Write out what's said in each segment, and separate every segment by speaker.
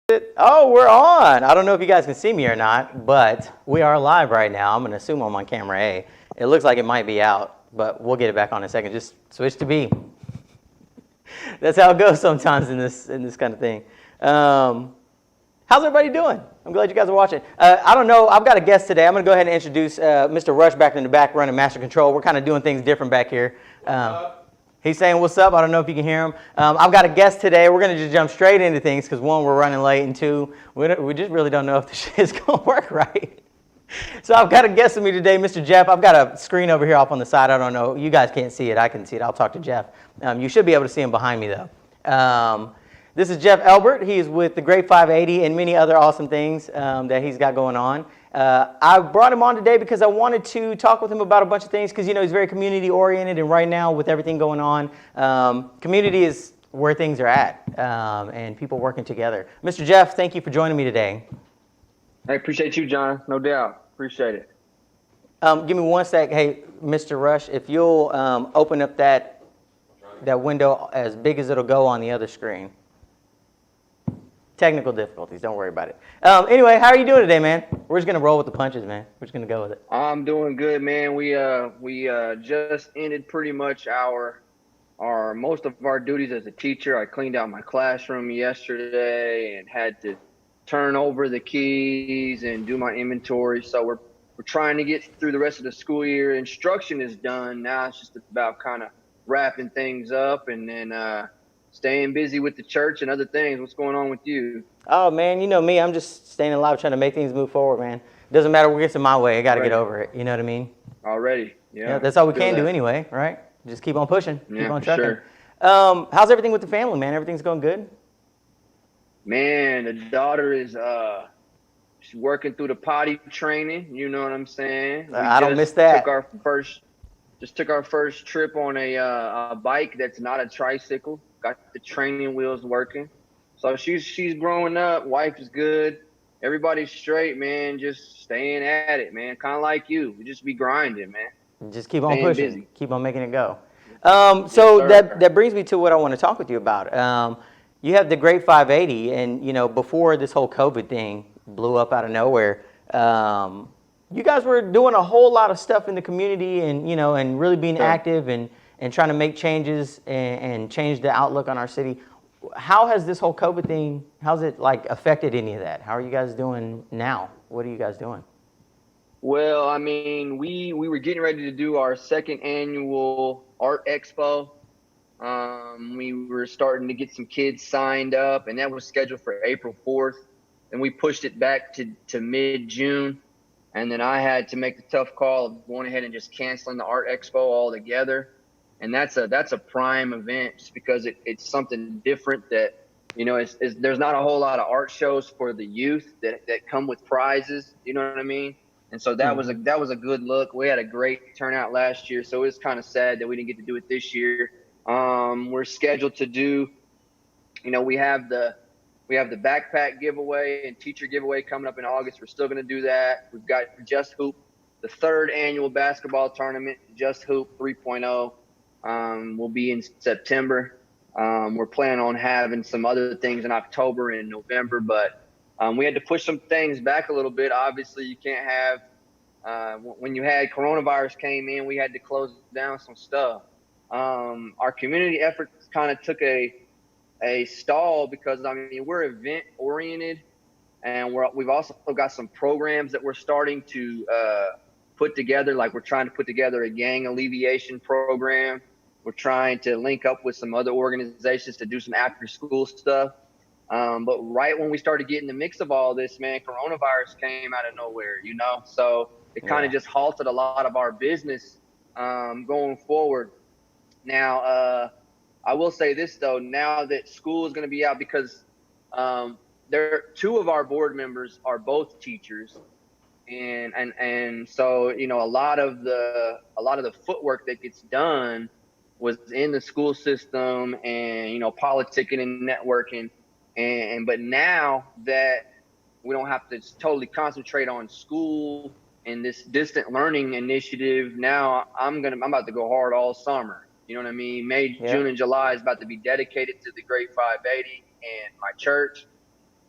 Speaker 1: Oh, we're on. I don't know if you guys can see me or not, but we are live right now. I'm going to assume I'm on camera A. It looks like it might be out, but we'll get it back on in a second. Just switch to B. That's how it goes sometimes in this kind of thing. How's everybody doing? I'm glad you guys are watching. I don't know. I've got a guest today. I'm going to go ahead and introduce Mr. Rush back in the back running Master Control. We're kind of doing things different back here. He's saying, what's up? I don't know if you can hear him. I've got a guest today. We're going to just jump straight into things because, one, we're running late, and two, we just really don't know if the shit is going to work right. So I've got a guest with me today, Mr. Jeff. I've got a screen over here off on the side. I don't know. You guys can't see it. I can see it. I'll talk to Jeff. You should be able to see him behind me, though. This is Jeff Elbert. He is with the Great 580 and many other awesome things that he's got going on. I brought him on today because I wanted to talk with him about a bunch of things because, you know, he's very community-oriented, and right now with everything going on, community is where things are at and people working together. Mr. Jeff, thank you for joining me today.
Speaker 2: I appreciate you, John. No doubt. Appreciate it.
Speaker 1: Give me one sec. Hey, Mr. Rush, if you'll open up that window as big as it'll go on the other screen. Technical difficulties. Don't worry about it. Anyway, how are you doing today, man? We're just going to roll with the punches, man. We're just going to go with it.
Speaker 2: I'm doing good, man. We just ended pretty much our most of our duties as a teacher. I cleaned out my classroom yesterday and had to turn over the keys and do my inventory. So we're trying to get through the rest of the school year. Instruction is done. Now it's just about kind of wrapping things up and then staying busy with the church and other things. What's going on with you?
Speaker 1: Oh, man, you know me. I'm just staying alive, trying to make things move forward, man. Doesn't matter what gets in my way. I got to get over it. You know what I mean?
Speaker 2: Already. Yeah.
Speaker 1: That's all we can do anyway, right? Just keep on pushing. Keep on trucking.
Speaker 2: Sure.
Speaker 1: How's everything with the family, man? Everything's going good?
Speaker 2: Man, the daughter is she's working through the potty training. You know what I'm saying?
Speaker 1: I don't miss that.
Speaker 2: Took our first trip on a bike that's not a tricycle. Got the training wheels working. So she's growing up. Wife is good. Everybody's straight, man. Just staying at it, man. Kind of like you. We just be grinding, man.
Speaker 1: Just keep on pushing. Busy. Keep on making it go.
Speaker 2: So
Speaker 1: that brings me to what I want to talk with you about. You have the Great 580, and, you know, before this whole COVID thing blew up out of nowhere, you guys were doing a whole lot of stuff in the community and, you know, and really being active and trying to make changes and change the outlook on our city. How has this whole COVID thing, how's it like affected any of that? How are you guys doing now? What are you guys doing?
Speaker 2: Well, I mean, we were getting ready to do our second annual art expo. We were starting to get some kids signed up, and that was scheduled for April 4th. And we pushed it back to mid-June. And then I had to make the tough call of going ahead and just canceling the art expo altogether. And that's a prime event just because it's something different that, you know, there's not a whole lot of art shows for the youth that come with prizes. You know what I mean? And so that was a good look. We had a great turnout last year, so it's kind of sad that we didn't get to do it this year. We're scheduled to do, you know, we have the backpack giveaway and teacher giveaway coming up in August. We're still going to do that. We've got jUSt Hoop, the third annual basketball tournament, jUSt Hoop 3.0. Will be in September. We're planning on having some other things in October and November, but we had to push some things back a little bit. Obviously, you can't have when you had coronavirus came in, we had to close down some stuff. Our community efforts kind of took a stall because, I mean, we're event oriented, and we've also got some programs that we're starting to put together. Like, we're trying to put together a gang alleviation program. We're trying to link up with some other organizations to do some after school stuff. But right when we started getting the mix of all this, man, coronavirus came out of nowhere, you know? So it kind of just halted a lot of our business going forward. Now, I will say this, though, now that school is going to be out, because two of our board members are both teachers. And so, you know, a lot of the footwork that gets done was in the school system and, you know, politicking and networking. But now that we don't have to totally concentrate on school and this distant learning initiative, now I'm about to go hard all summer. You know what I mean? May, June, and July is about to be dedicated to the Great 580 and my church.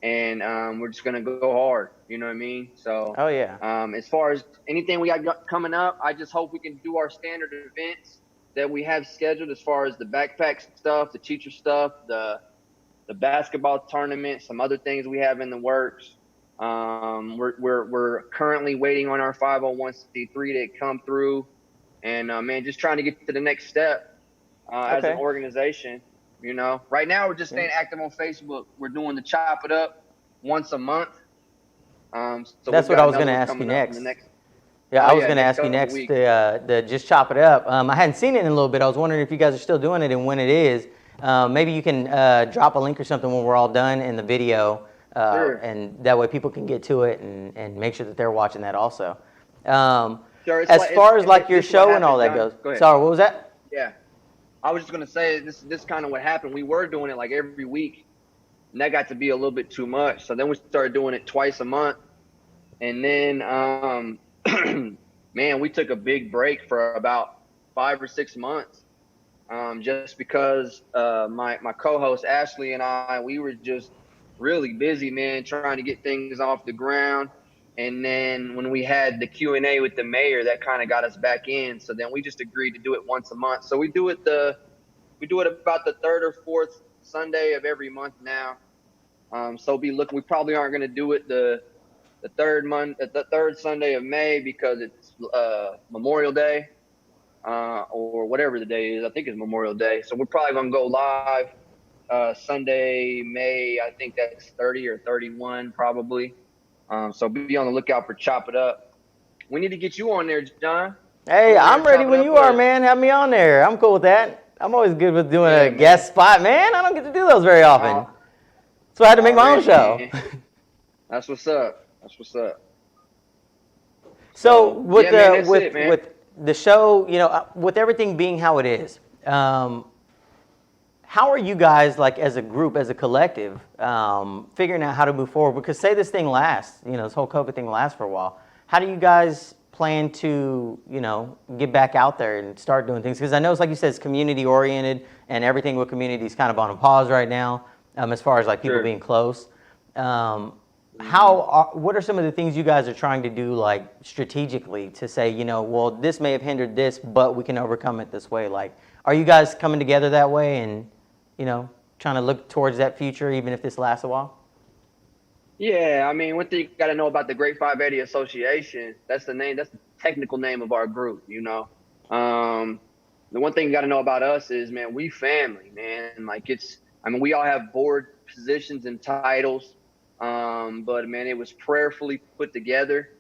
Speaker 2: and we're just gonna go hard. You know what I mean? So,
Speaker 1: Oh yeah.
Speaker 2: as far as anything we got coming up, I just hope we can do our standard events that we have scheduled, as far as the backpack stuff, the teacher stuff, the basketball tournament, some other things we have in the works. We're currently waiting on our 501c3 to come through, and man, just trying to get to the next step as an
Speaker 1: Okay.
Speaker 2: organization. Right now we're just staying active on Facebook. We're doing the Chop It Up once a month. So
Speaker 1: That's
Speaker 2: we've
Speaker 1: what I
Speaker 2: got
Speaker 1: was going
Speaker 2: another
Speaker 1: to
Speaker 2: one
Speaker 1: ask you
Speaker 2: coming up in the
Speaker 1: next.
Speaker 2: next.
Speaker 1: Yeah,
Speaker 2: Oh
Speaker 1: I was
Speaker 2: yeah,
Speaker 1: going to
Speaker 2: next
Speaker 1: ask you
Speaker 2: couple
Speaker 1: next
Speaker 2: weeks.
Speaker 1: the just chop it up. I hadn't seen it in a little bit. I was wondering if you guys are still doing it and when it is. Maybe you can drop a link or something when we're all done in the video,
Speaker 2: Sure.
Speaker 1: and that way people can get to it and make sure that they're watching that also.
Speaker 2: Sure.
Speaker 1: As far as like your
Speaker 2: this is what
Speaker 1: show and all that
Speaker 2: happened, John.
Speaker 1: goes.
Speaker 2: Go ahead.
Speaker 1: Sorry, what was that?
Speaker 2: Yeah. I was just gonna say this kind of what happened. We were doing it like every week, and that got to be a little bit too much. So then we started doing it twice a month, and then man, we took a big break for about 5 or 6 months, just because my co-host Ashley and we were just really busy, man, trying to get things off the ground. And then when we had the Q&A with the mayor, that kind of got us back in. So then we just agreed to do it once a month. So we do it about the third or fourth Sunday of every month now. So be looking. We probably aren't going to do it the third Sunday of May, because it's Memorial Day, or whatever the day is. I think it's Memorial Day. So we're probably going to go live Sunday, May. I think that's 30 or 31 probably. So be on the lookout for Chop It Up. We need to get you on there, John.
Speaker 1: Hey, I'm ready when you are, man. Have me on there. I'm cool with that. I'm always good with doing a guest spot, man. I don't get to do those very often. So I had to make my own show.
Speaker 2: That's what's up. That's what's up.
Speaker 1: So with
Speaker 2: with
Speaker 1: the show, with everything being how it is, how are you guys, like as a group, as a collective, figuring out how to move forward? Because say this thing lasts, this whole COVID thing lasts for a while. How do you guys plan to, get back out there and start doing things? Because I know it's like you said, it's community oriented, and everything with community is kind of on a pause right now, as far as like people being close. What are some of the things you guys are trying to do, like strategically, to say, well, this may have hindered this, but we can overcome it this way? Like, are you guys coming together that way and, trying to look towards that future, even if this lasts a while?
Speaker 2: Yeah, I mean, one thing you got to know about the Great 580 Association, that's the technical name of our group, The one thing you got to know about us is, man, we family, man. Like we all have board positions and titles, but man, it was prayerfully put together,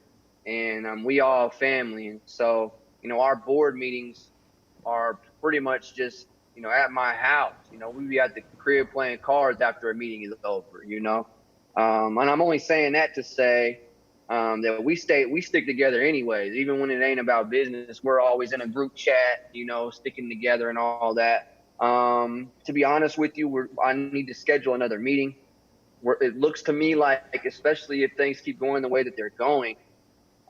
Speaker 2: and we all family. And so, our board meetings are pretty much just, at my house. We be at the crib playing cards after a meeting is over, And I'm only saying that to say that we stick together anyways. Even when it ain't about business, we're always in a group chat, sticking together and all that. To be honest with you, I need to schedule another meeting. It looks to me like, especially if things keep going the way that they're going,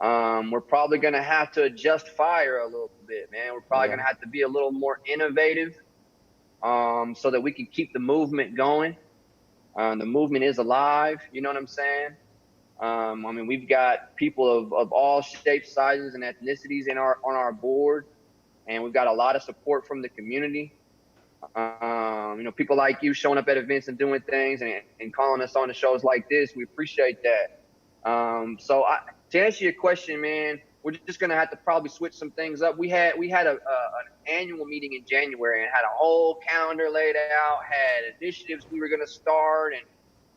Speaker 2: we're probably going to have to adjust fire a little bit, man. We're probably going to have to be a little more innovative, so that we can keep the movement going. The movement is alive. You know what I'm saying? I mean, we've got people of all shapes, sizes, and ethnicities on our board, and we've got a lot of support from the community. People like you showing up at events and doing things and calling us on the shows like this. We appreciate that. To answer your question, man, we're just gonna have to probably switch some things up. We had an annual meeting in January and had a whole calendar laid out, had initiatives we were gonna start,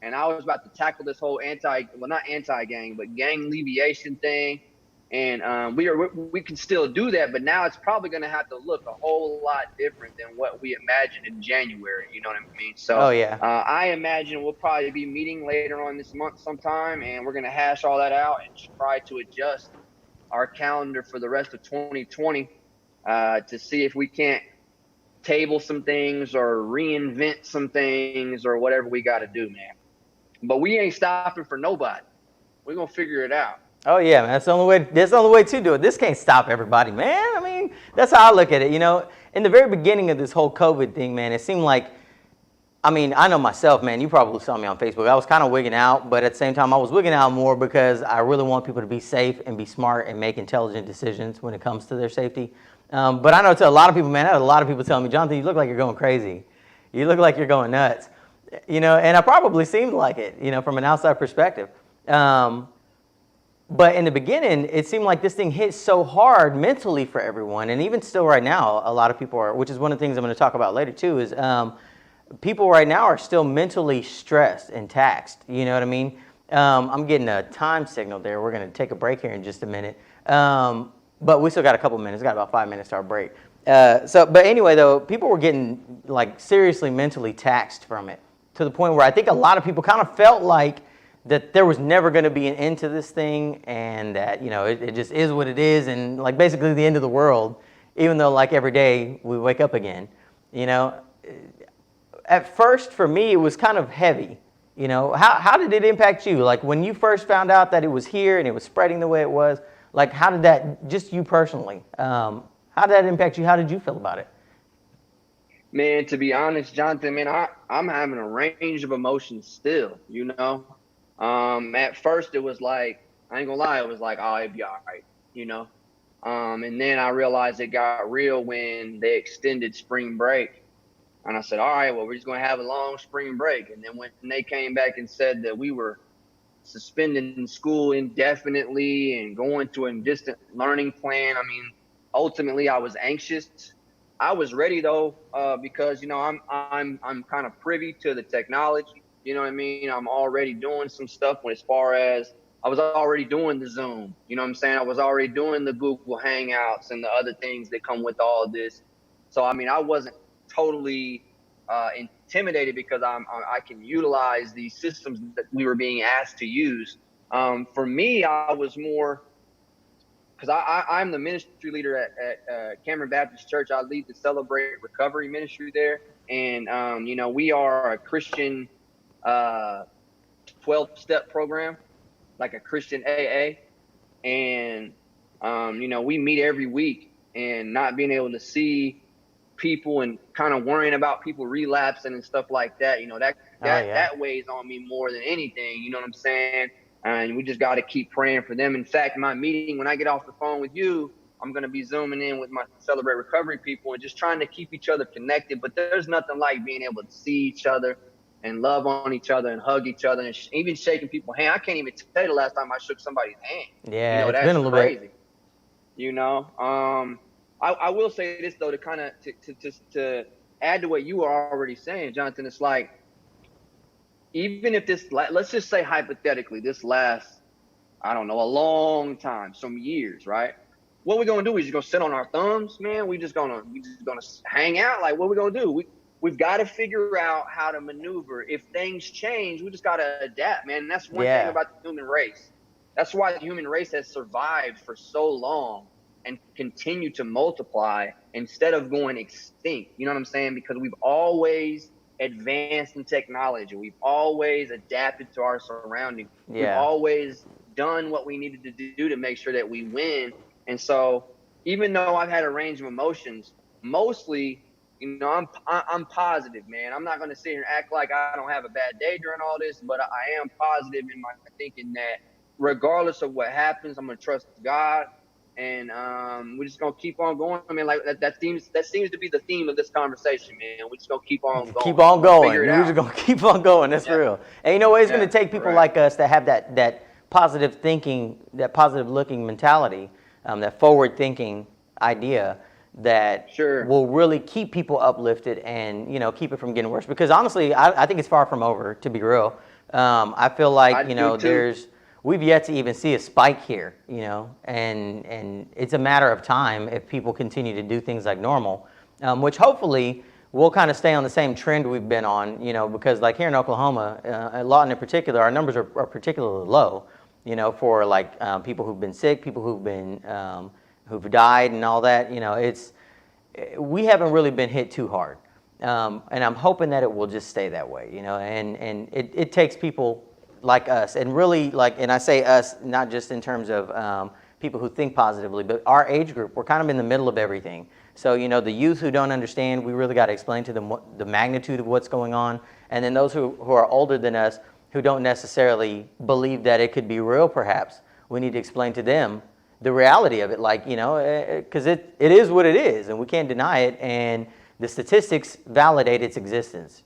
Speaker 2: and I was about to tackle this whole not anti-gang, but gang alleviation thing. And we can still do that, but now it's probably going to have to look a whole lot different than what we imagined in January. You know what I mean? So I imagine we'll probably be meeting later on this month sometime, and we're going to hash all that out and try to adjust our calendar for the rest of 2020 to see if we can't table some things or reinvent some things or whatever we got to do, man. But we ain't stopping for nobody. We're going to figure it out.
Speaker 1: Oh yeah, man. That's the only way to do it. This can't stop everybody, man. I mean, that's how I look at it. In the very beginning of this whole COVID thing, man, it seemed like I mean, I know myself, man. You probably saw me on Facebook. I was kind of wigging out, but at the same time, I was wigging out more because I really want people to be safe and be smart and make intelligent decisions when it comes to their safety. But I know to a lot of people, man, I had a lot of people telling me, Jonathan, you look like you're going crazy. You look like you're going nuts. And I probably seemed like it, from an outside perspective. But in the beginning, it seemed like this thing hit so hard mentally for everyone. And even still right now, a lot of people are, which is one of the things I'm going to talk about later too, is people right now are still mentally stressed and taxed. You know what I mean? I'm getting a time signal there. We're going to take a break here in just a minute. But we still got a couple minutes. Got about 5 minutes to our break. But anyway, though, people were getting like seriously mentally taxed from it to the point where I think a lot of people kind of felt like that there was never going to be an end to this thing, and that it just is what it is, and like basically the end of the world, even though like every day we wake up again. At first for me it was kind of heavy. How did it impact you? Like when you first found out that it was here and it was spreading the way it was, like how did that, just you personally, how did that impact you? How did you feel about it?
Speaker 2: Man, to be honest, Jonathan, man, I'm having a range of emotions still, At first it was like, I ain't gonna lie, it was like, oh, it'd be all right, And then I realized it got real when they extended spring break. And I said, all right, well, we're just gonna have a long spring break. And then when they came back and said that we were suspending school indefinitely and going to a distant learning plan, I mean, ultimately I was anxious. I was ready though, because I'm kind of privy to the technology. You know what I mean? I'm already doing some stuff as far as I was already doing the Zoom. You know what I'm saying? I was already doing the Google Hangouts and the other things that come with all this. So I mean, I wasn't totally intimidated because I can utilize these systems that we were being asked to use. For me, I was more, because I'm the ministry leader at Cameron Baptist Church. I lead the Celebrate Recovery ministry there. And, we are a Christian 12-step program, like a Christian AA. And, we meet every week, and not being able to see people and kind of worrying about people relapsing and stuff like that, that weighs on me more than anything. You know what I'm saying? And we just got to keep praying for them. In fact, my meeting, when I get off the phone with you, I'm going to be zooming in with my Celebrate Recovery people and just trying to keep each other connected. But there's nothing like being able to see each other and love on each other and hug each other, and even shaking people's hand. I can't even tell you the last time I shook somebody's hand.
Speaker 1: Yeah, it's
Speaker 2: that's
Speaker 1: been a little
Speaker 2: crazy.
Speaker 1: bit.
Speaker 2: I will say this though, to kind of to add to what you were already saying, Jonathan. It's like, even if this, let's just say hypothetically, this lasts, I don't know, a long time, some years, right? What we're gonna do? We just gonna sit on our thumbs, man? We just gonna hang out? Like, what we gonna do? We've got to figure out how to maneuver. If things change, we just gotta adapt, man. And that's one thing about the human race. That's why the human race has survived for so long and continue to multiply instead of going extinct. You know what I'm saying? Because we've always advanced in technology. We've always adapted to our surroundings. Yeah. We've always done what we needed to do to make sure that we win. And so even though I've had a range of emotions, mostly, I'm positive, man. I'm not going to sit here and act like I don't have a bad day during all this, but I am positive in my thinking that regardless of what happens, I'm going to trust God. And we're just gonna keep on going. I mean, like that seems to be the theme of this conversation, man. We're just gonna keep on going.
Speaker 1: Keep on going. We're just gonna keep on going. That's real. And you know what? It's gonna take people like us that have that positive thinking, that positive looking mentality, that forward thinking idea that will really keep people uplifted and keep it from getting worse. Because honestly, I think it's far from over. To be real, I feel like we've yet to even see a spike here, and it's a matter of time if people continue to do things like normal, which hopefully we'll kind of stay on the same trend we've been on, because like here in Oklahoma, Lawton in particular, our numbers are particularly low, for like people who've been sick, people who've died and all that. We haven't really been hit too hard, and I'm hoping that it will just stay that way, and it takes people like us, and really and I say us not just in terms of people who think positively, but our age group. We're kind of in the middle of everything. So, the youth who don't understand, we really got to explain to them the magnitude of what's going on. And then those who are older than us, who don't necessarily believe that it could be real, perhaps, we need to explain to them the reality of it, because it is what it is, and we can't deny it, and the statistics validate its existence.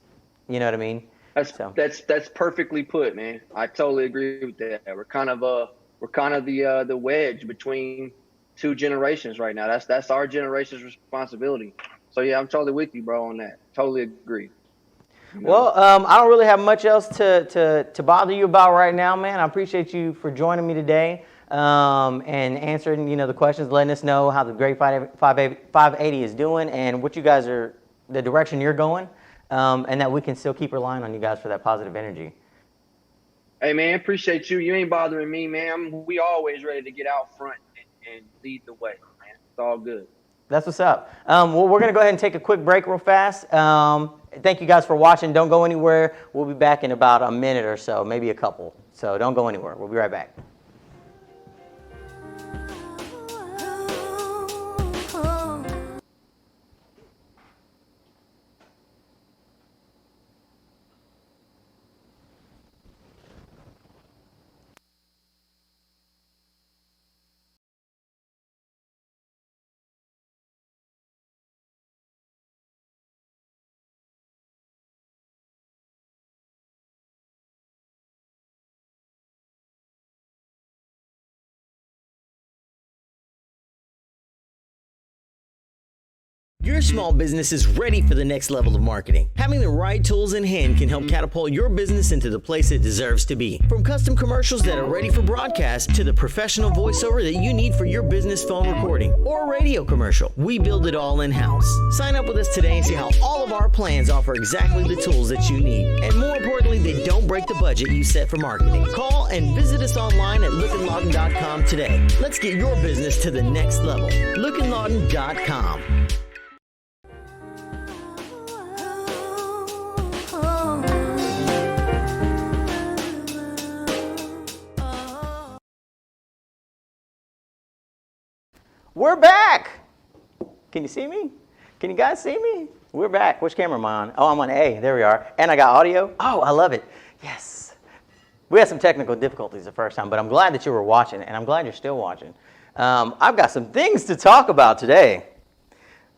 Speaker 1: You know what I mean?
Speaker 2: That's perfectly put, man. I totally agree with that. We're kind of the wedge between two generations right now. That's our generation's responsibility. So yeah, I'm totally with you, bro, on that. Totally agree.
Speaker 1: Well, I don't really have much else to bother you about right now, man. I appreciate you for joining me today and answering, the questions, letting us know how the Great 580 is doing and what you guys are, the direction you're going, and that we can still keep relying on you guys for that positive energy.
Speaker 2: Hey, man, appreciate you. You ain't bothering me, man. We always ready to get out front and lead the way, man. It's all good.
Speaker 1: That's what's up. Well, we're going to go ahead and take a quick break real fast. Thank you guys for watching. Don't go anywhere. We'll be back in about a minute or so, maybe a couple. So don't go anywhere. We'll be right back.
Speaker 3: Your small business is ready for the next level of marketing. Having the right tools in hand can help catapult your business into the place it deserves to be. From custom commercials that are ready for broadcast to the professional voiceover that you need for your business phone recording or radio commercial, we build it all in-house. Sign up with us today and see how all of our plans offer exactly the tools that you need. And more importantly, they don't break the budget you set for marketing. Call and visit us online at lookandlawton.com today. Let's get your business to the next level. lookandlawton.com.
Speaker 1: We're back. Can you see me? Can you guys see me? We're back. Which camera am I on? Oh, I'm on A. There we are. And I got audio. Oh, I love it. Yes. We had some technical difficulties the first time, but I'm glad that you were watching, and I'm glad you're still watching. I've got some things to talk about today.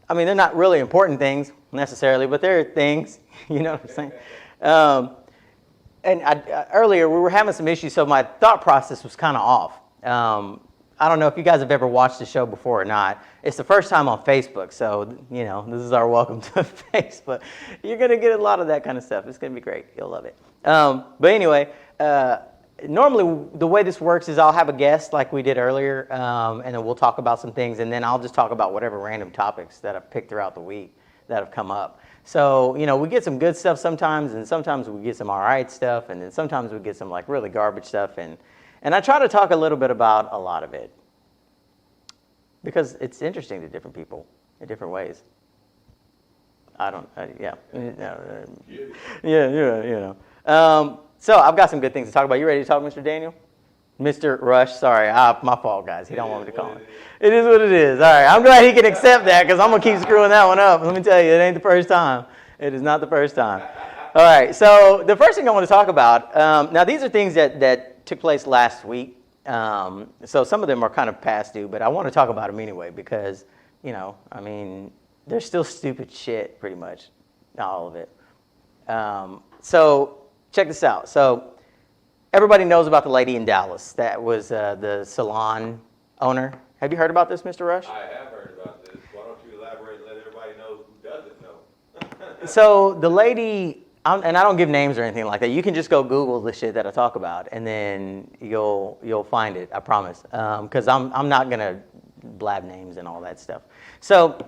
Speaker 1: I mean, they're not really important things necessarily, but they're things. You know what I'm saying? Earlier, we were having some issues, so my thought process was kind of off. I don't know if you guys have ever watched the show before or not. It's the first time on Facebook, so, this is our welcome to Facebook. You're going to get a lot of that kind of stuff. It's going to be great. You'll love it. But anyway, normally the way this works is I'll have a guest like we did earlier, and then we'll talk about some things, and then I'll just talk about whatever random topics that I've picked throughout the week that have come up. So, we get some good stuff sometimes, and sometimes we get some all right stuff, and then sometimes we get some like really garbage stuff, and I try to talk a little bit about a lot of it because it's interesting to different people in different ways. So I've got some good things to talk about. You ready to talk, Mr. Daniel? Mr. Rush, sorry, my fault, guys. He don't want me to call him. It is what it is. All right, I'm glad he can accept that because I'm going to keep screwing that one up. Let me tell you, it ain't the first time. It is not the first time. All right, so the first thing I want to talk about, now these are things that took place last week. So some of them are kind of past due, but I want to talk about them anyway because, they're still stupid shit pretty much, not all of it. So check this out. So everybody knows about the lady in Dallas that was the salon owner. Have you heard about this, Mr. Rush?
Speaker 4: I have heard about this. Why don't you elaborate and let everybody know who doesn't know?
Speaker 1: So the lady, and I don't give names or anything like that. You can just go Google the shit that I talk about, and then you'll find it. I promise. Because I'm not gonna blab names and all that stuff. So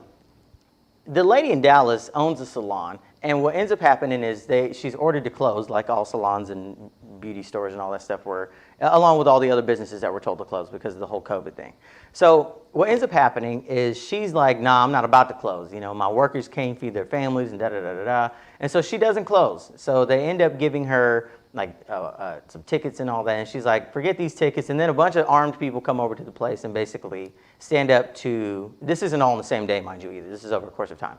Speaker 1: the lady in Dallas owns a salon, and what ends up happening is she's ordered to close, like all salons and beauty stores and all that stuff were, along with all the other businesses that were told to close because of the whole COVID thing. So what ends up happening is she's like, nah, I'm not about to close. My workers can't feed their families and da-da-da-da-da. And so she doesn't close. So they end up giving her some tickets and all that. And she's like, forget these tickets. And then a bunch of armed people come over to the place and basically stand up to, this isn't all on the same day, mind you, either. This is over a course of time.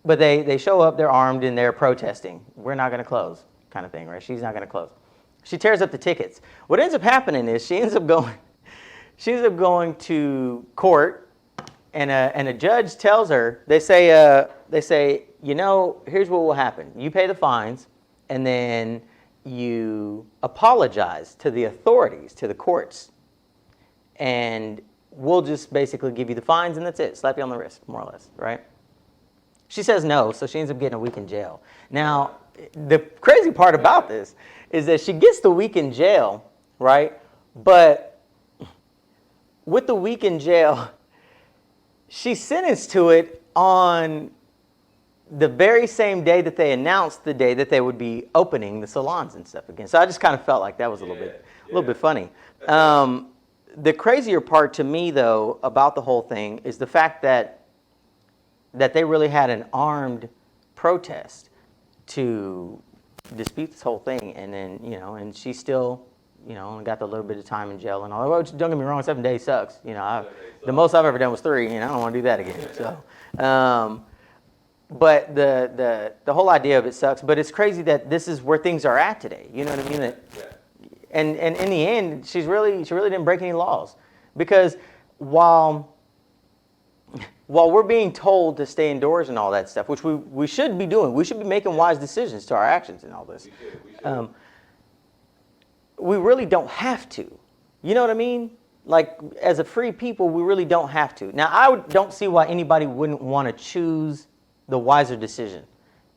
Speaker 1: But they show up, they're armed, and they're protesting. We're not going to close, kind of thing, right? She's not going to close. She tears up the tickets. What ends up happening is she ends up going to court, and a judge tells her, they say, you know, here's what will happen. You pay the fines, and then you apologize to the authorities, to the courts, and we'll just basically give you the fines, and that's it. Slap you on the wrist, more or less, right? She says no, so she ends up getting a week in jail. Now, the crazy part about this is that she gets the week in jail, right? But with the week in jail, she's sentenced to it on the very same day that they announced the day that they would be opening the salons and stuff again. So I just kind of felt like that was a little bit funny. The crazier part to me, though, about the whole thing is the fact that they really had an armed protest to dispute this whole thing, and then, you know, and she still, you know, only got the little bit of time in jail and all. Well, don't get me wrong, 7 days sucks. You know, the most I've ever done was 3, and I don't want to do that again. So, but the whole idea of it sucks. But it's crazy that this is where things are at today. You know what I mean? And in the end, she really didn't break any laws, because while we're being told to stay indoors and all that stuff, which we should be doing, we should be making wise decisions to our actions and all this. We should. We really don't have to. You know what I mean? Like, as a free people, we really don't have to. Now, I don't see why anybody wouldn't want to choose the wiser decision.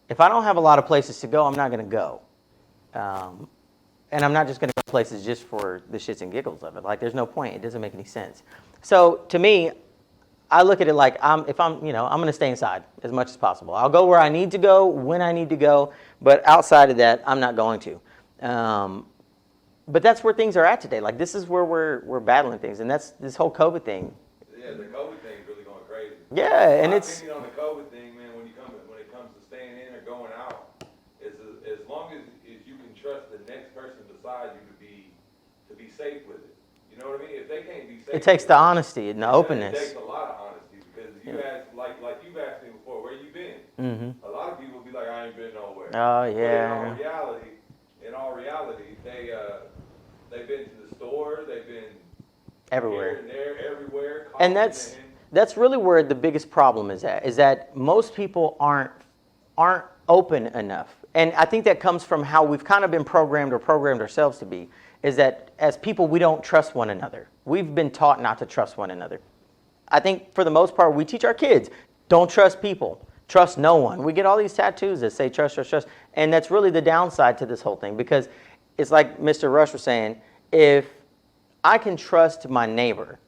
Speaker 1: If I don't have a lot of places to go, I'm not going to go. And I'm not just going to go places just for the shits and giggles of it. Like, there's no point. It doesn't make any sense. So, to me, I look at it like, if I'm going to stay inside as much as possible. I'll go where I need to go, when I need to go, but outside of that, I'm not going to. But that's where things are at today. Like, this is where we're battling things, and that's this whole COVID thing.
Speaker 4: Yeah, the COVID thing is really going crazy.
Speaker 1: Yeah, and
Speaker 4: My
Speaker 1: it's
Speaker 4: opinion on the COVID thing, man. When it comes to staying in or going out, is as long as you can trust the next person beside you to be safe with it. You know what I mean? If they can't be safe,
Speaker 1: it takes the honesty and the openness.
Speaker 4: It takes a lot of honesty, because you ask, like you've asked me before, where you been?
Speaker 1: Mm-hmm.
Speaker 4: A lot of people be like, I ain't been nowhere.
Speaker 1: Oh yeah.
Speaker 4: But in all reality, they've been to the store, they've been
Speaker 1: everywhere.
Speaker 4: Here and there, everywhere.
Speaker 1: And that's really where the biggest problem is at. Is that most people aren't open enough, and I think that comes from how we've kind of been programmed ourselves to be. Is that as people, we don't trust one another. We've been taught not to trust one another. I think for the most part, we teach our kids, don't trust people, trust no one. We get all these tattoos that say trust, trust, trust. And that's really the downside to this whole thing, because it's like Mr. Rush was saying, if I can trust my neighbor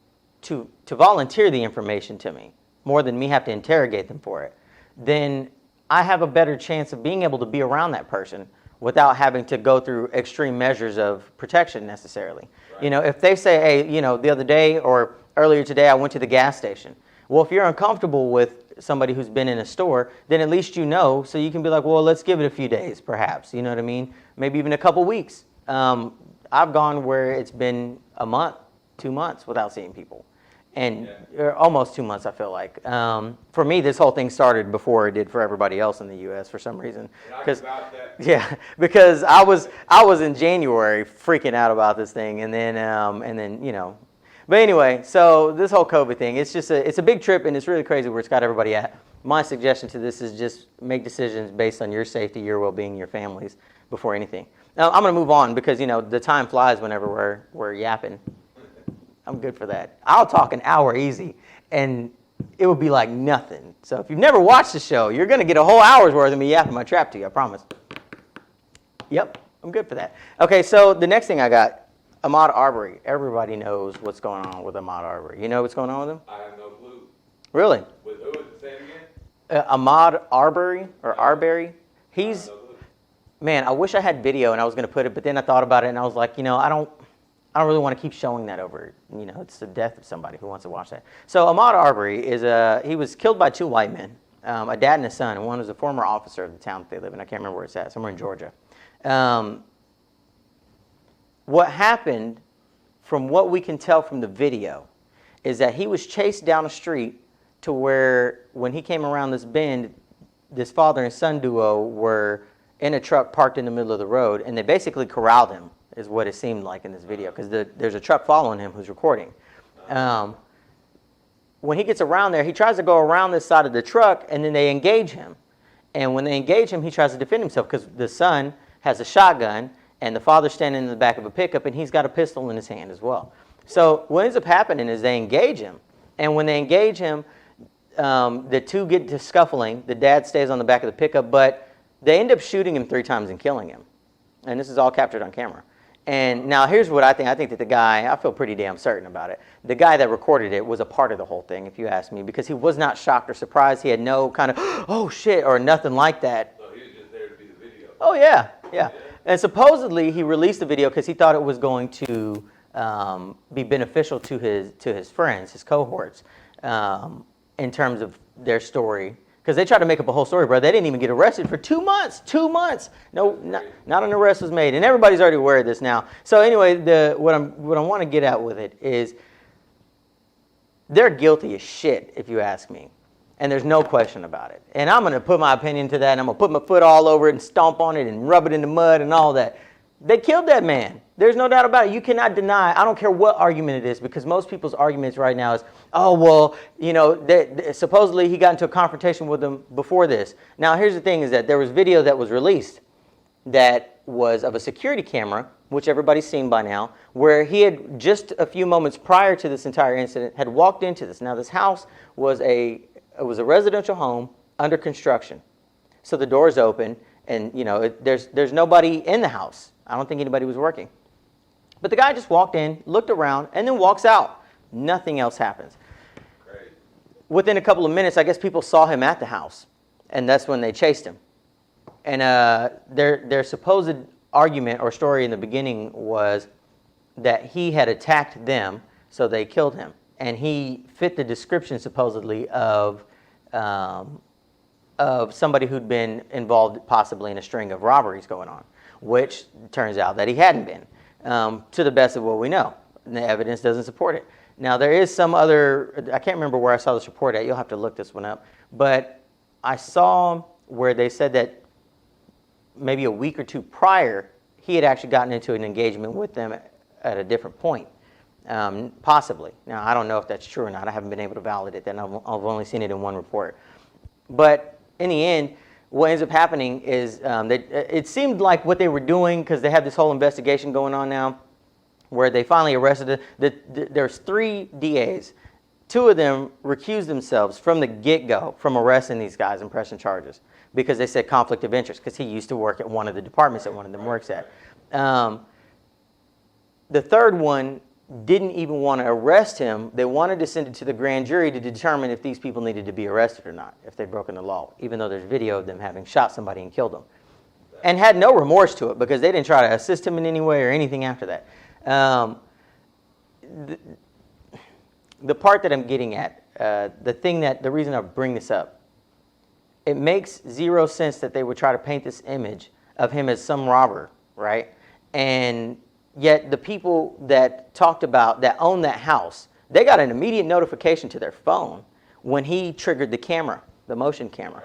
Speaker 1: to volunteer the information to me more than me have to interrogate them for it, then I have a better chance of being able to be around that person without having to go through extreme measures of protection necessarily. Right. You know, if they say, hey, you know, the other day or earlier today I went to the gas station. Well, if you're uncomfortable with somebody who's been in a store, then at least you know, so you can be like, well, let's give it a few days perhaps, you know what I mean? Maybe even a couple weeks. I've gone where it's been a month, 2 months without seeing people. And almost 2 months, I feel like. For me, this whole thing started before it did for everybody else in the U.S. for some reason. Because I was in January freaking out about this thing, and then you know. But anyway, so this whole COVID thing, it's a big trip, and it's really crazy where it's got everybody at. My suggestion to this is just make decisions based on your safety, your well-being, your families before anything. Now I'm going to move on because you know the time flies whenever we're yapping. I'm good for that. I'll talk an hour easy, and it would be like nothing. So if you've never watched the show, you're going to get a whole hour's worth of me yapping my trap to you, I promise. Yep, I'm good for that. Okay, so the next thing I got, Ahmaud Arbery. Everybody knows what's going on with Ahmaud Arbery. You know what's going on with him?
Speaker 4: I have no clue.
Speaker 1: Really?
Speaker 4: With who? Say it again?
Speaker 1: Ahmaud Arbery, or Arbery. He's, man, I wish I had video and I was going to put it, but then I thought about it and I was like, you know, I don't really want to keep showing that over. You know, it's the death of somebody who wants to watch that. So Ahmaud Arbery he was killed by 2 white men, a dad and a son, and one was a former officer of the town that they live in. I can't remember where it's at, somewhere in Georgia. What happened, from what we can tell from the video, is that he was chased down a street to where when he came around this bend, this father and son duo were in a truck parked in the middle of the road, and they basically corralled him, is what it seemed like in this video, because there's a truck following him who's recording. When he gets around there, he tries to go around this side of the truck, and then they engage him. And when they engage him, he tries to defend himself because the son has a shotgun, and the father's standing in the back of a pickup, and he's got a pistol in his hand as well. So what ends up happening is they engage him, and when they engage him, the two get to scuffling. The dad stays on the back of the pickup, but they end up shooting him 3 times and killing him. And this is all captured on camera. And now here's what I think. I think that the guy, I feel pretty damn certain about it. The guy that recorded it was a part of the whole thing, if you ask me, because he was not shocked or surprised. He had no kind of, oh shit, or nothing like that.
Speaker 4: So he was just there to be the video.
Speaker 1: Oh yeah, yeah. And supposedly he released the video because he thought it was going to be beneficial to his friends, his cohorts, in terms of their story. Because they tried to make up a whole story, bro. They didn't even get arrested for 2 months. 2 months. No, not an arrest was made, and everybody's already aware of this now. So anyway, what I want to get at with it is they're guilty as shit, if you ask me, and there's no question about it. And I'm gonna put my opinion to that, and I'm gonna put my foot all over it and stomp on it and rub it in the mud and all that. They killed that man. There's no doubt about it. You cannot deny. I don't care what argument it is, because most people's arguments right now is, oh, well, you know, supposedly he got into a confrontation with them before this. Now, here's the thing is that there was video that was released that was of a security camera, which everybody's seen by now, where he had just a few moments prior to this entire incident had walked into this. Now, this house was a residential home under construction. So the door's open, and, you know, there's nobody in the house. I don't think anybody was working. But the guy just walked in, looked around, and then walks out. Nothing else happens.
Speaker 4: Great.
Speaker 1: Within a couple of minutes, I guess people saw him at the house, and that's when they chased him. And their supposed argument or story in the beginning was that he had attacked them, so they killed him. And he fit the description, supposedly, of somebody who'd been involved possibly in a string of robberies going on, which turns out that he hadn't been. To the best of what we know. And the evidence doesn't support it. Now, there is some other, I can't remember where I saw this report at. You'll have to look this one up. But I saw where they said that maybe a week or two prior, he had actually gotten into an engagement with them at a different point, possibly. Now, I don't know if that's true or not. I haven't been able to validate that. I've only seen it in one report. But in the end, what ends up happening is it seemed like what they were doing, because they have this whole investigation going on now, where they finally arrested there's 3 DAs. 2 of them recused themselves from the get-go from arresting these guys and pressing charges because they said conflict of interest, because he used to work at one of the departments that one of them works at. The third one didn't even want to arrest him. They wanted to send it to the grand jury to determine if these people needed to be arrested or not, if they'd broken the law, even though there's video of them having shot somebody and killed them. And had no remorse to it, because they didn't try to assist him in any way or anything after that. The part that I'm getting at, the reason I bring this up, it makes zero sense that they would try to paint this image of him as some robber, right? And yet the people that own that house, they got an immediate notification to their phone when he triggered the camera, the motion camera.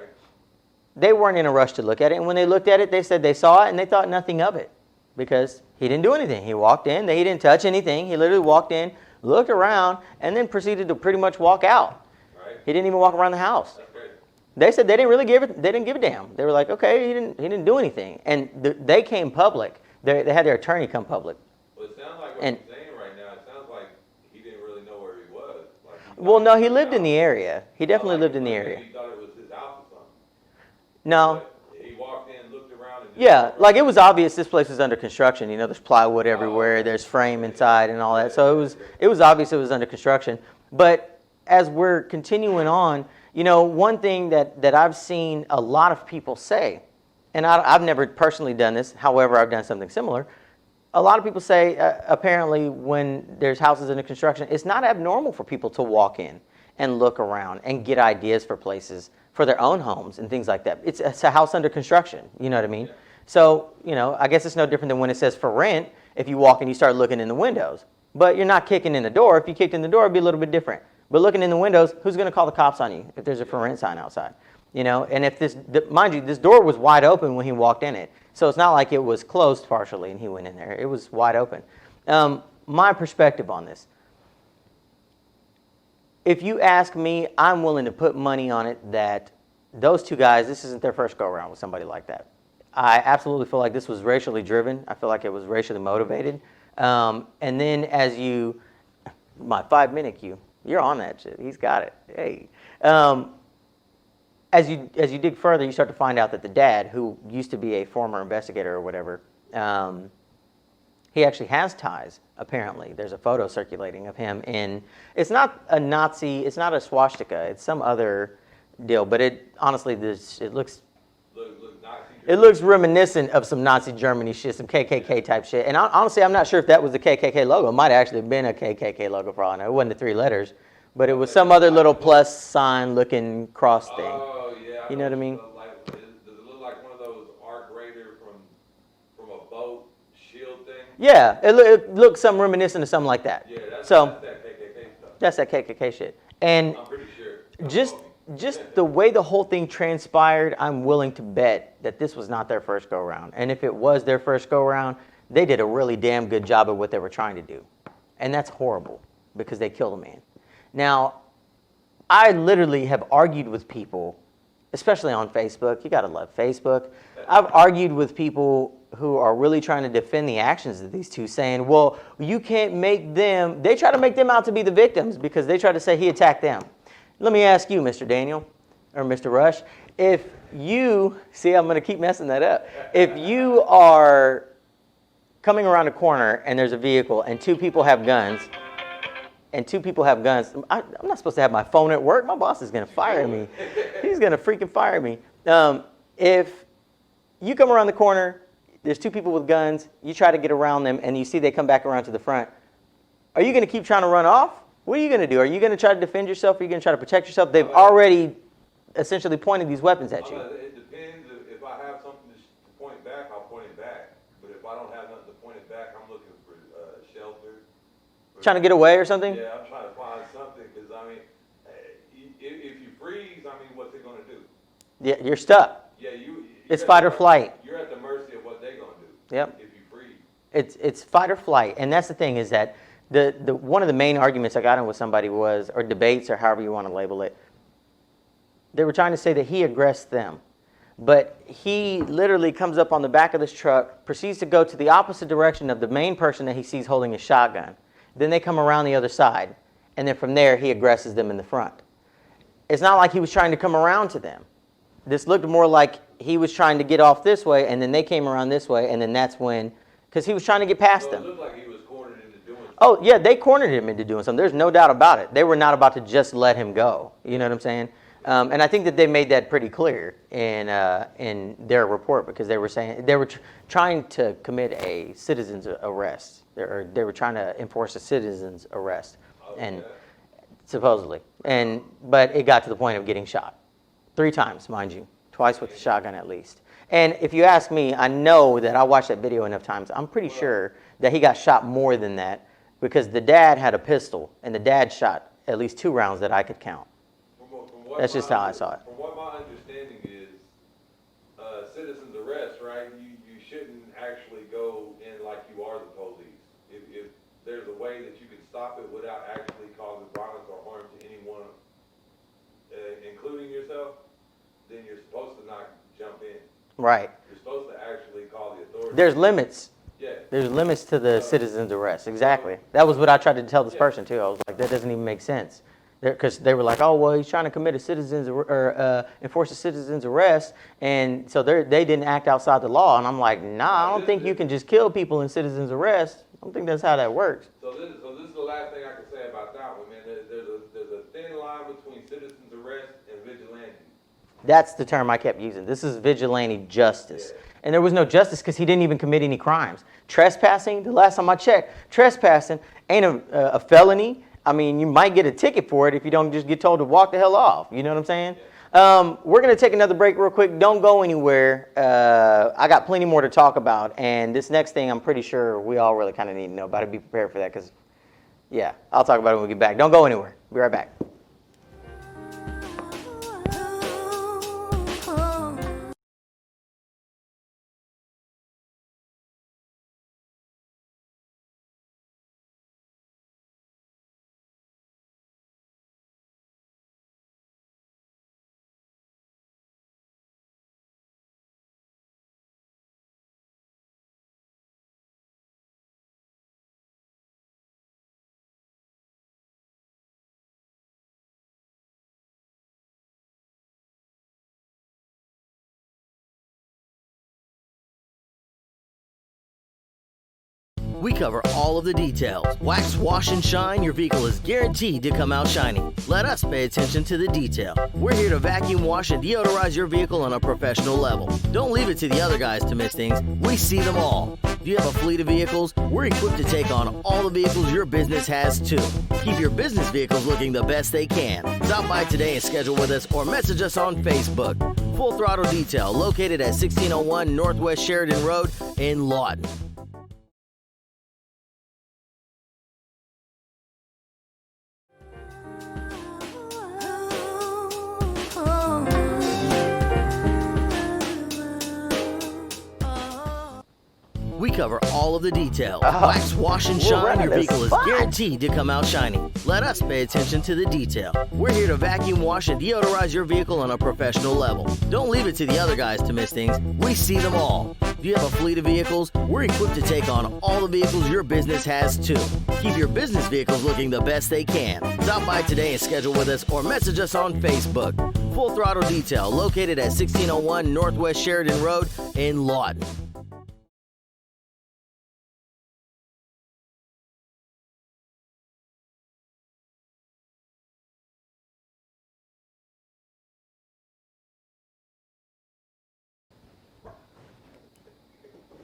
Speaker 1: They weren't in a rush to look at it, and when they looked at it, they said they saw it and they thought nothing of it, because he didn't do anything. He walked in, he didn't touch anything. He literally walked in, looked around, and then proceeded to pretty much walk out.
Speaker 4: Right.
Speaker 1: He didn't even walk around the house.
Speaker 4: That's great.
Speaker 1: They said they didn't give a damn. They were like, okay, he didn't do anything. And they came public. They had their attorney come public.
Speaker 4: Well, it sounds like what you're saying right now, it sounds like he didn't really know where he was. Like
Speaker 1: Well, no, he lived in the area. He definitely lived in the area.
Speaker 4: He thought it was his house or something.
Speaker 1: No.
Speaker 4: But he walked in, looked around, and
Speaker 1: Yeah, like it was obvious this place was under construction. You know, there's plywood everywhere, there's frame inside and all that. So it was obvious it was under construction. But as we're continuing on, you know, one thing that I've seen a lot of people say, and I've never personally done this, however, I've done something similar. A lot of people say, apparently, when there's houses under construction, it's not abnormal for people to walk in and look around and get ideas for places for their own homes and things like that. It's a house under construction, you know what I mean? So, I guess it's no different than when it says for rent, if you walk and you start looking in the windows. But you're not kicking in the door. If you kicked in the door, it'd be a little bit different. But looking in the windows, who's going to call the cops on you if there's a for rent sign outside? And if mind you, this door was wide open when he walked in it. So it's not like it was closed partially and he went in there. It was wide open. My perspective on this. If you ask me, I'm willing to put money on it that those two guys, this isn't their first go-around with somebody like that. I absolutely feel like this was racially driven. I feel like it was racially motivated. And then my 5-minute cue, you're on that shit. He's got it. Hey. As you dig further, you start to find out that the dad, who used to be a former investigator or whatever, he actually has ties, apparently. There's a photo circulating of him in, it's not a Nazi, it's not a swastika, it's some other deal, but it looks reminiscent of some Nazi Germany shit, some KKK type shit. And honestly, I'm not sure if that was the KKK logo. It might have actually been a KKK logo for all I know. It wasn't the 3 letters, but it was some other little plus sign looking cross thing.
Speaker 4: Oh, yeah.
Speaker 1: You know what I mean?
Speaker 4: Does it look like one of those Arc Raider from a boat shield thing?
Speaker 1: Yeah, it looks some reminiscent of something like that.
Speaker 4: Yeah, that's that KKK stuff.
Speaker 1: That's that KKK shit. And
Speaker 4: I'm pretty sure.
Speaker 1: just the way the whole thing transpired, I'm willing to bet that this was not their first go-around. And if it was their first go-around, they did a really damn good job of what they were trying to do. And that's horrible because they killed a man. Now, I literally have argued with people, especially on Facebook. You got to love Facebook. I've argued with people who are really trying to defend the actions of these two, saying, well, you can't make them, they try to make them out to be the victims because they try to say he attacked them. Let me ask you, Mr. Daniel, or Mr. Rush, if you, see, I'm going to keep messing that up. If you are coming around a corner and there's a vehicle and 2 people have guns, I'm not supposed to have my phone at work. My boss is going to fire me. He's going to freaking fire me. If you come around the corner, there's 2 people with guns, you try to get around them, and you see they come back around to the front, are you going to keep trying to run off? What are you going to do? Are you going to try to defend yourself? Are you going to try to protect yourself? They've already essentially pointed these weapons at you.
Speaker 4: It depends. If I have something to point back, I'll point it back. But if I don't have nothing to point it back, I'm looking for shelter.
Speaker 1: Trying to get away or something?
Speaker 4: Yeah, I'm trying to find something because, if you freeze, what's it going to do?
Speaker 1: Yeah, you're stuck.
Speaker 4: Yeah,
Speaker 1: it's fight or flight.
Speaker 4: You're at the mercy of what they're going to do.
Speaker 1: Yep.
Speaker 4: If you freeze.
Speaker 1: It's fight or flight. And that's the thing is that the one of the main arguments I got in with somebody was, or debates or however you want to label it, they were trying to say that he aggressed them. But he literally comes up on the back of this truck, proceeds to go to the opposite direction of the main person that he sees holding a shotgun. Then they come around the other side. And then from there, he aggresses them in the front. It's not like he was trying to come around to them. This looked more like he was trying to get off this way, and then they came around this way, and then that's when, because he was trying to get past them.
Speaker 4: It looked like he was cornered into doing something.
Speaker 1: Oh, yeah, they cornered him into doing something. There's no doubt about it. They were not about to just let him go. You know what I'm saying? And I think that they made that pretty clear in their report because they were saying they were trying to commit a citizen's arrest. They were trying to enforce a citizen's arrest, and supposedly. But it got to the point of getting shot 3 times, mind you, twice with the shotgun at least. And if you ask me, I know that I watched that video enough times. I'm pretty sure that he got shot more than that because the dad had a pistol, and the dad shot at least 2 rounds that I could count. That's just how I saw it.
Speaker 4: From what my understanding is, citizen's arrest, right? You shouldn't actually go in like you are the police. If there's a way that you can stop it without actually causing violence or harm to anyone, including yourself, then you're supposed to not jump in.
Speaker 1: Right.
Speaker 4: You're supposed to actually call the authorities.
Speaker 1: There's limits.
Speaker 4: Yeah.
Speaker 1: There's limits to the citizen's arrest. Exactly. That was what I tried to tell this person too. I was like, that doesn't even make sense. Because they were like, oh, well, he's trying to commit a citizen's or enforce a citizen's arrest, and so they didn't act outside the law. And I'm like, nah, I don't think you can just kill people in citizen's arrest. I don't think that's how that works.
Speaker 4: So this is the last thing I can say about that one, man. There's a thin line between citizen's arrest and vigilante.
Speaker 1: That's the term I kept using. This is vigilante justice. Yeah. And there was no justice because he didn't even commit any crimes. Trespassing, the last time I checked, trespassing ain't a felony. I mean, you might get a ticket for it if you don't just get told to walk the hell off. You know what I'm saying? We're going to take another break real quick. Don't go anywhere. I got plenty more to talk about. And this next thing, I'm pretty sure we all really kind of need to know about it. Be prepared for that because, yeah, I'll talk about it when we get back. Don't go anywhere. Be right back.
Speaker 3: We cover all of the details. Wax, wash, and shine, your vehicle is guaranteed to come out shining. Let us pay attention to the detail. We're here to vacuum wash and deodorize your vehicle on a professional level. Don't leave it to the other guys to miss things. We see them all. Do you have a fleet of vehicles? We're equipped to take on all the vehicles your business has too. Keep your business vehicles looking the best they can. Stop by today and schedule with us or message us on Facebook. Full Throttle Detail, located at 1601 Northwest Sheridan Road in Lawton. We cover all of the details. Wax, wash, and shine, your vehicle is guaranteed to come out shining. Let us pay attention to the detail. We're here to vacuum wash and deodorize your vehicle on a professional level. Don't leave it to the other guys to miss things. We see them all. Do you have a fleet of vehicles? We're equipped to take on all the vehicles your business has too. Keep your business vehicles looking the best they can. Stop by today and schedule with us or message us on Facebook. Full Throttle Detail, located at 1601 Northwest Sheridan Road in Lawton.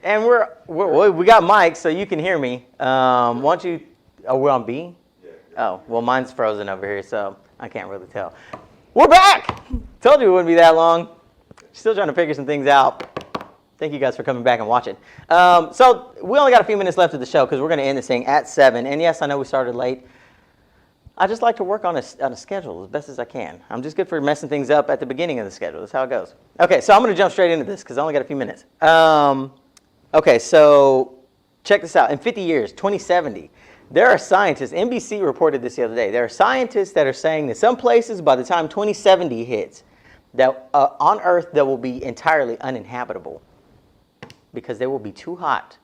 Speaker 1: And we got mics, so you can hear me. Why don't you? Oh, we're on B. Oh, well, mine's frozen over here, so I can't really tell. We're back. Told you it wouldn't be that long. Still trying to figure some things out. Thank you guys for coming back and watching. So we only got a few minutes left of the show because we're going to end this thing at 7. And yes, I know we started late. I just like to work on a schedule as best as I can. I'm just good for messing things up at the beginning of the schedule. That's how it goes. Okay, so I'm going to jump straight into this because I only got a few minutes. Okay, so check this out. In 50 years, 2070, there are scientists, NBC reported this the other day, there are scientists that are saying that some places by the time 2070 hits, that on Earth they will be entirely uninhabitable because they will be too hot.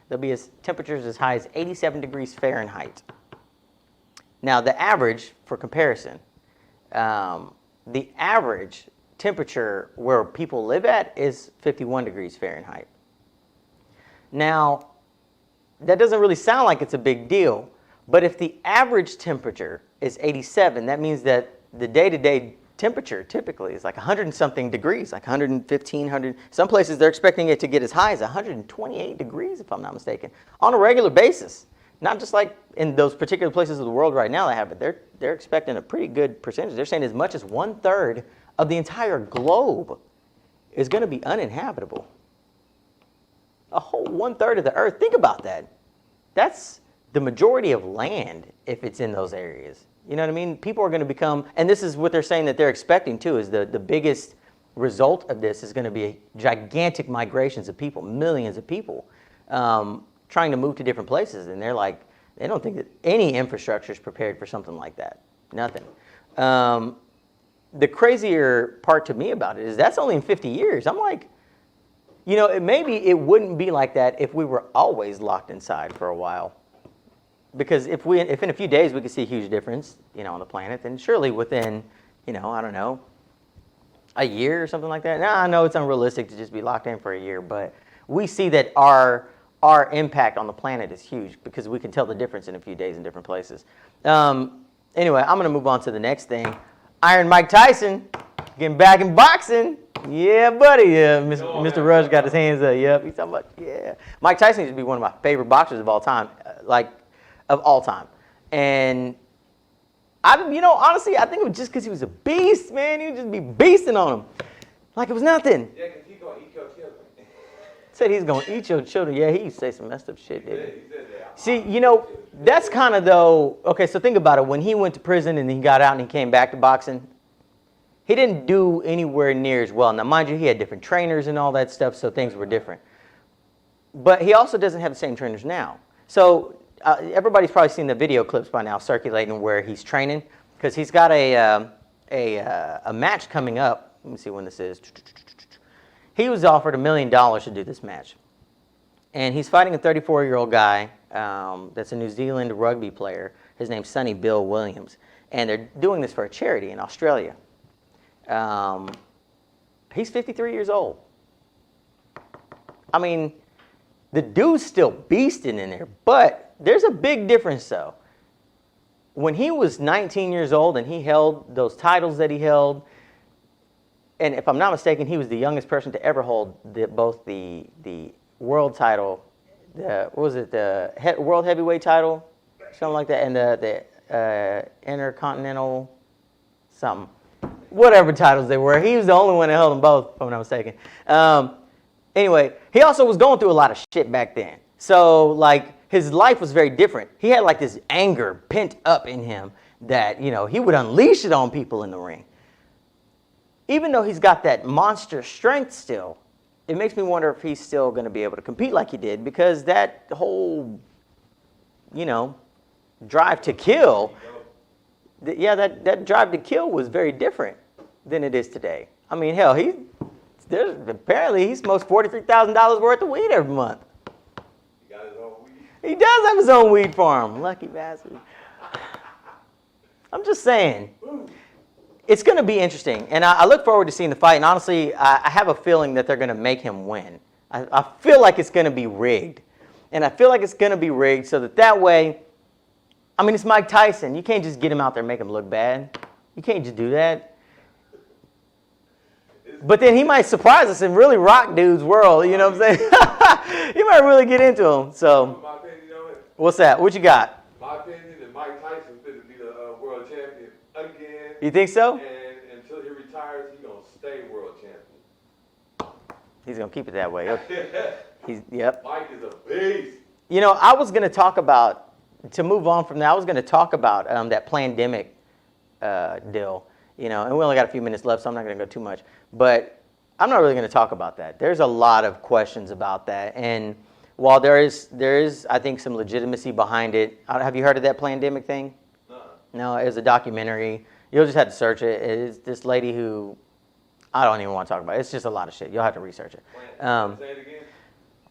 Speaker 1: There'll be temperatures as high as 87 degrees Fahrenheit. Now, the average, for comparison, the average temperature where people live at is 51 degrees Fahrenheit. Now, that doesn't really sound like it's a big deal, but if the average temperature is 87, that means that the day-to-day temperature typically is like 100 and something degrees, like 115, 100. Some places they're expecting it to get as high as 128 degrees, if I'm not mistaken, on a regular basis. Not just like in those particular places of the world right now they have, but they're expecting a pretty good percentage. They're saying as much as 1/3 of the entire globe is going to be uninhabitable. A whole 1/3 of the Earth. Think about that. That's the majority of land if it's in those areas. You know what I mean? People are going to become, and this is what they're saying that they're expecting too, is the biggest result of this is going to be gigantic migrations of people, millions of people trying to move to different places. And they're like, they don't think that any infrastructure is prepared for something like that. Nothing. The crazier part to me about it is that's only in 50 years. I'm like, you know, maybe it wouldn't be like that if we were always locked inside for a while. Because if in a few days we could see a huge difference, you know, on the planet, then surely within, you know, I don't know, a year or something like that. Now, I know it's unrealistic to just be locked in for a year, but we see that our impact on the planet is huge because we can tell the difference in a few days in different places. Anyway, I'm going to move on to the next thing. Iron Mike Tyson getting back in boxing. Yeah, buddy. Yeah, Mr. Rush got his hands up. Yep, he's talking about, yeah. Mike Tyson used to be one of my favorite boxers of all time, And Honestly, I think it was just because he was a beast, man. He would just be beasting on him like it was nothing.
Speaker 4: Yeah, because he's going to eat your children.
Speaker 1: Said he's going to eat your children. Yeah, he used to say some messed up shit, didn't he?
Speaker 4: He said that.
Speaker 1: See, that's kind of though, okay, so think about it. When he went to prison and he got out and he came back to boxing, he didn't do anywhere near as well. Now, mind you, he had different trainers and all that stuff, so things were different. But he also doesn't have the same trainers now. So everybody's probably seen the video clips by now circulating where he's training, because he's got a match coming up. Let me see when this is. He was offered $1 million to do this match. And he's fighting a 34-year-old guy that's a New Zealand rugby player. His name's Sonny Bill Williams. And they're doing this for a charity in Australia. He's 53 years old. I mean, the dude's still beasting in there, but there's a big difference though. When he was 19 years old and he held those titles that he held, and if I'm not mistaken, he was the youngest person to ever hold both the world title, the world heavyweight title, something like that, and the intercontinental something. Whatever titles they were. He was the only one that held them both, if I'm not mistaken. Anyway, he also was going through a lot of shit back then. So, like, his life was very different. He had, like, this anger pent up in him that, he would unleash it on people in the ring. Even though he's got that monster strength still, it makes me wonder if he's still going to be able to compete like he did, because that whole, drive to kill, that drive to kill was very different than it is today. I mean, hell, apparently he smokes $43,000 worth of weed every month.
Speaker 4: He got his own weed.
Speaker 1: He does have his own weed farm. Lucky bastard. I'm just saying. It's going to be interesting, and I look forward to seeing the fight, and honestly, I have a feeling that they're going to make him win. I feel like it's going to be rigged, and I feel like it's going to be rigged so that way, I mean, it's Mike Tyson. You can't just get him out there and make him look bad. You can't just do that. But then he might surprise us and really rock dude's world, you know what I'm saying? He might really get into him, so.
Speaker 4: My opinion,
Speaker 1: What's that? What you got?
Speaker 4: My opinion is Mike Tyson fit to be the world champion again.
Speaker 1: You think so?
Speaker 4: And until he retires, he's going to stay world champion.
Speaker 1: He's going to keep it that way. Okay. Yep.
Speaker 4: Mike is a beast.
Speaker 1: I was going to talk about, to move on from that, I was going to talk about that pandemic deal, and we only got a few minutes left, so I'm not going to go too much. But I'm not really going to talk about that. There's a lot of questions about that. And while there is, I think, some legitimacy behind it. Have you heard of that pandemic thing? No, it was a documentary. You'll just have to search it. It's this lady who, I don't even want to talk about it. It's just a lot of shit. You'll have to research it.
Speaker 4: Say it again.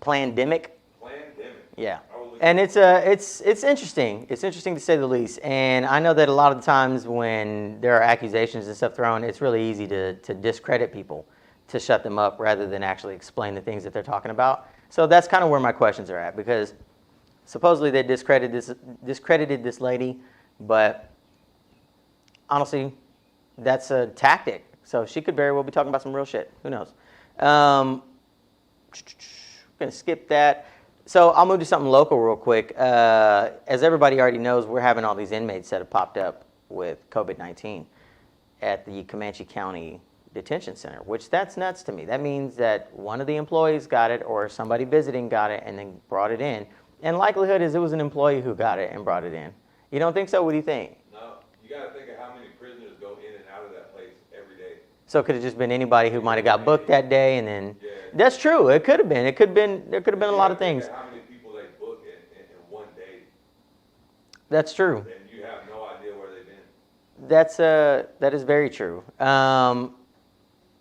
Speaker 1: Pandemic.
Speaker 4: Pandemic.
Speaker 1: Yeah. And it's interesting. It's interesting to say the least. And I know that a lot of the times when there are accusations and stuff thrown, it's really easy to discredit people, to shut them up rather than actually explain the things that they're talking about. So that's kind of where my questions are at, because supposedly they discredited this lady, but honestly, that's a tactic. So she could very well be talking about some real shit. Who knows? I'm going to skip that. So I'll move to something local real quick. As everybody already knows, we're having all these inmates that have popped up with COVID-19 at the Comanche County Detention Center, which that's nuts to me. That means that one of the employees got it, or somebody visiting got it and then brought it in. And likelihood is it was an employee who got it and brought it in. You don't think so? What do you think?
Speaker 4: No. You got to think of how many prisoners go in and out of that place every day.
Speaker 1: So it could have just been anybody who might have got booked that day, and then that's true. It could have been. There could have been a lot of things.
Speaker 4: How many people they book in one day?
Speaker 1: That's true.
Speaker 4: And you have no idea where they've been.
Speaker 1: That is very true.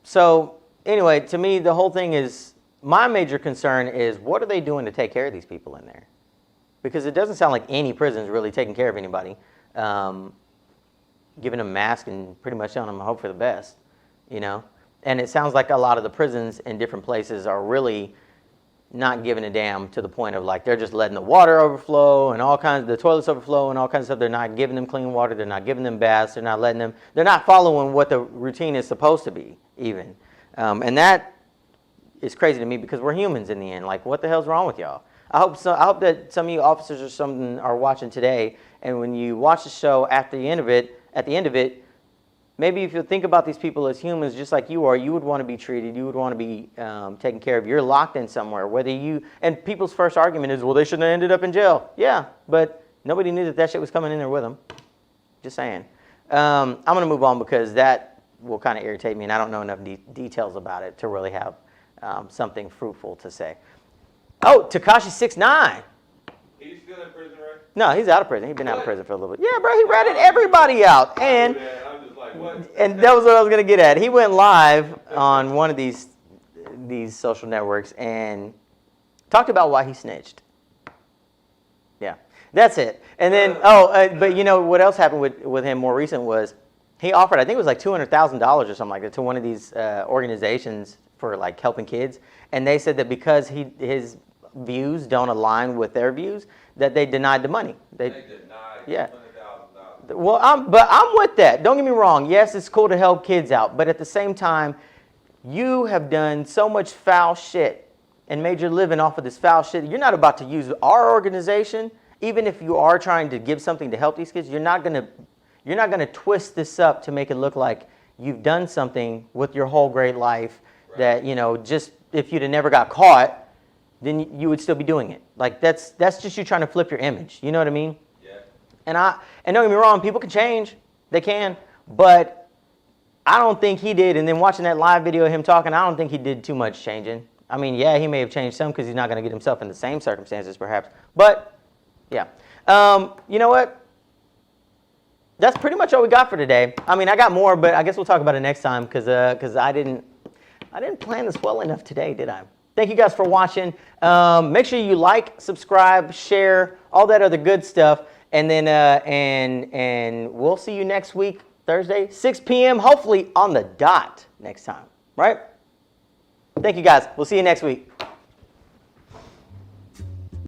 Speaker 1: So anyway, to me, the whole thing is, my major concern is, what are they doing to take care of these people in there? Because it doesn't sound like any prison is really taking care of anybody, giving them masks and pretty much telling them hope for the best, And it sounds like a lot of the prisons in different places are really not giving a damn, to the point of like they're just letting the water overflow and the toilets overflow and all kinds of stuff. They're not giving them clean water. They're not giving them baths. They're not following what the routine is supposed to be even. And that is crazy to me, because we're humans in the end. Like, what the hell's wrong with y'all? I hope that some of you officers or something are watching today, and when you watch the show, after the end of it, at the end of it, maybe if you think about these people as humans just like you are, you would want to be treated, you would want to be taken care of. You're locked in somewhere. And people's first argument is, well, they shouldn't have ended up in jail. Yeah, but nobody knew that shit was coming in there with them. Just saying. I'm going to move on because that will kind of irritate me, and I don't know enough details about it to really have something fruitful to say. Oh, Tekashi 6ix9ine.
Speaker 4: He's still in prison, right?
Speaker 1: No, he's out of prison. He's been out of prison for a little bit. Yeah, bro, he ratted everybody out. And
Speaker 4: I'm just like, what?
Speaker 1: and that was what I was going to get at. He went live on one of these social networks and talked about why he snitched. Yeah, that's it. And then, but you know what else happened with him more recent was he offered, I think it was like $200,000 or something like that to one of these organizations for like helping kids. And they said that because his views don't align with their views, that they denied the money. They
Speaker 4: denied
Speaker 1: yeah.
Speaker 4: $200,000.
Speaker 1: Well, I'm with that. Don't get me wrong. Yes, it's cool to help kids out, but at the same time, you have done so much foul shit and made your living off of this foul shit. You're not about to use our organization, even if you are trying to give something to help these kids. You're not gonna twist this up to make it look like you've done something with your whole great life. Right. That, you know, just if you'd have never got caught, then you would still be doing it. Like that's just you trying to flip your image. You know what I mean?
Speaker 4: Yeah.
Speaker 1: And don't get me wrong, people can change. They can. But I don't think he did. And then watching that live video of him talking, I don't think he did too much changing. I mean, yeah, he may have changed some because he's not going to get himself in the same circumstances perhaps. But, yeah. You know what? That's pretty much all we got for today. I mean, I got more, but I guess we'll talk about it next time because I didn't plan this well enough today, did I? Thank you guys for watching. Make sure you like, subscribe, share, all that other good stuff. And then and we'll see you next week, Thursday, 6 p.m., hopefully on the dot next time, right? Thank you guys. We'll see you next week.